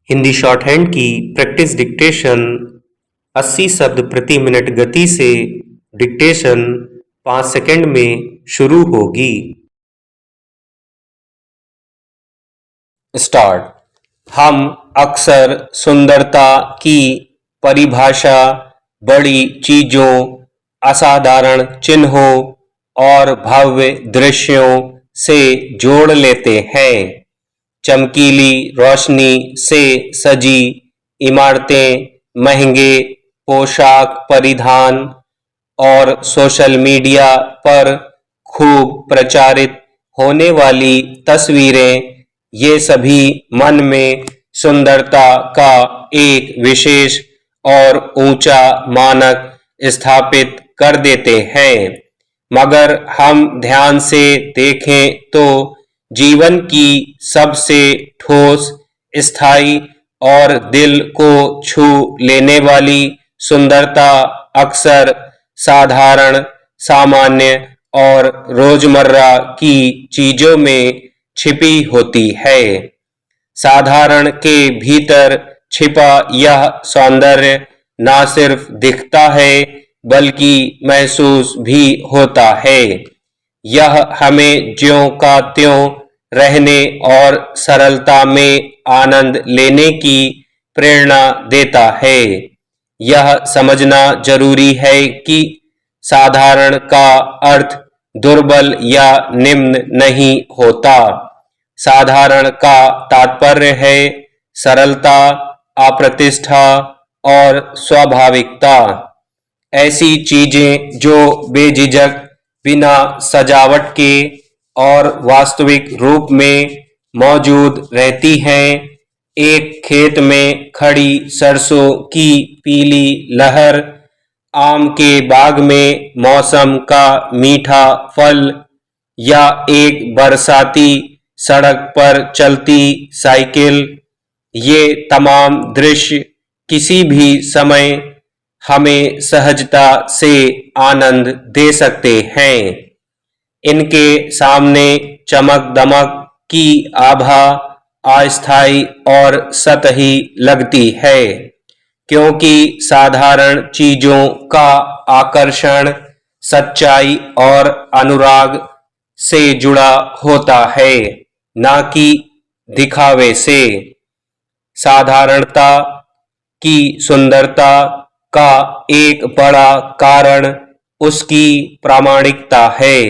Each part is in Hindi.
हिंदी शॉर्ट हैंड की प्रैक्टिस डिक्टेशन 80 शब्द प्रति मिनट गति से डिक्टेशन 5 सेकंड में शुरू होगी। स्टार्ट। हम अक्सर सुंदरता की परिभाषा बड़ी चीजों, असाधारण चिन्हों और भव्य दृश्यों से जोड़ लेते हैं। चमकीली रोशनी से सजी इमारतें, महंगे पोशाक परिधान और सोशल मीडिया पर खूब प्रचारित होने वाली तस्वीरें, ये सभी मन में सुंदरता का एक विशेष और ऊंचा मानक स्थापित कर देते हैं। मगर हम ध्यान से देखें तो जीवन की सबसे ठोस, स्थायी और दिल को छू लेने वाली सुंदरता अक्सर साधारण, सामान्य और रोजमर्रा की चीजों में छिपी होती है। साधारण के भीतर छिपा यह सौंदर्य न सिर्फ दिखता है बल्कि महसूस भी होता है। यह हमें ज्यों का त्यों रहने और सरलता में आनंद लेने की प्रेरणा देता है। यह समझना जरूरी है कि साधारण का अर्थ दुर्बल या निम्न नहीं होता। साधारण का तात्पर्य है सरलता, अप्रतिष्ठा और स्वाभाविकता। ऐसी चीजें जो बेझिझक, बिना सजावट के और वास्तविक रूप में मौजूद रहती हैं। एक खेत में खड़ी सरसों की पीली लहर, आम के बाग में मौसम का मीठा फल, या एक बरसाती सड़क पर चलती साइकिल, ये तमाम दृश्य किसी भी समय हमें सहजता से आनंद दे सकते हैं। इनके सामने चमक दमक की आभा अस्थायी और सतही लगती है, क्योंकि साधारण चीजों का आकर्षण सच्चाई और अनुराग से जुड़ा होता है, न कि दिखावे से। साधारणता की सुंदरता का एक बड़ा कारण उसकी प्रामाणिकता है।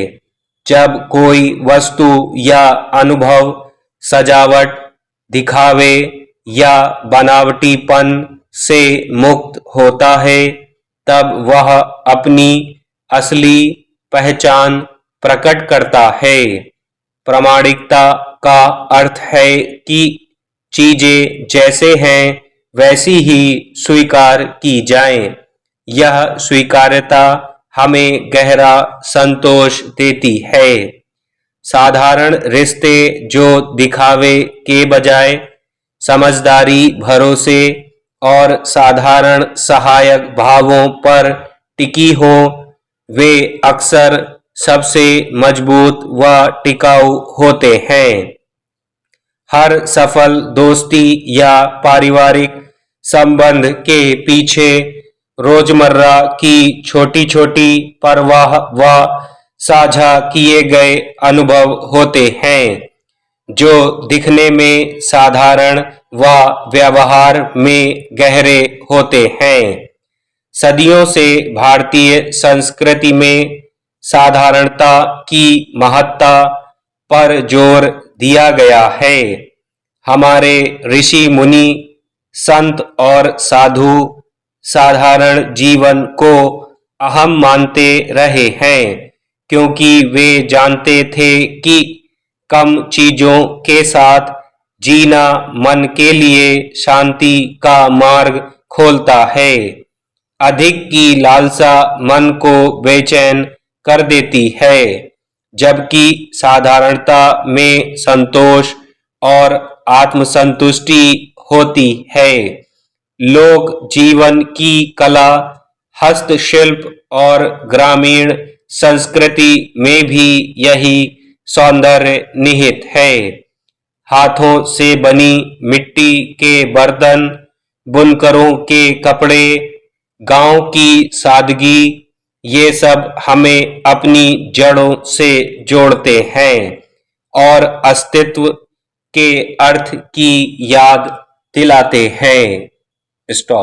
जब कोई वस्तु या अनुभव सजावट, दिखावे या बनावटीपन से मुक्त होता है, तब वह अपनी असली पहचान प्रकट करता है। प्रामाणिकता का अर्थ है कि चीजें जैसे हैं वैसी ही स्वीकार की जाएं। यह स्वीकार्यता हमें गहरा संतोष देती है। साधारण रिश्ते जो दिखावे के बजाय समझदारी, भरोसे और साधारण सहायक भावों पर टिकी हो, वे अक्सर सबसे मजबूत व टिकाऊ होते हैं। हर सफल दोस्ती या पारिवारिक संबंध के पीछे रोजमर्रा की छोटी छोटी परवाह व साझा किए गए अनुभव होते हैं, जो दिखने में साधारण व व्यवहार में गहरे होते हैं। सदियों से भारतीय संस्कृति में साधारणता की महत्ता पर जोर दिया गया है। हमारे ऋषि मुनि, संत और साधु साधारण जीवन को अहम मानते रहे हैं, क्योंकि वे जानते थे कि कम चीजों के साथ जीना मन के लिए शांति का मार्ग खोलता है। अधिक की लालसा मन को बेचैन कर देती है, जबकि साधारणता में संतोष और आत्मसंतुष्टि होती है। लोक जीवन की कला, हस्तशिल्प और ग्रामीण संस्कृति में भी यही सौंदर्य निहित है। हाथों से बनी मिट्टी के बर्तन, बुनकरों के कपड़े, गांव की सादगी, ये सब हमें अपनी जड़ों से जोड़ते हैं और अस्तित्व के अर्थ की याद दिलाते हैं। स्टॉप।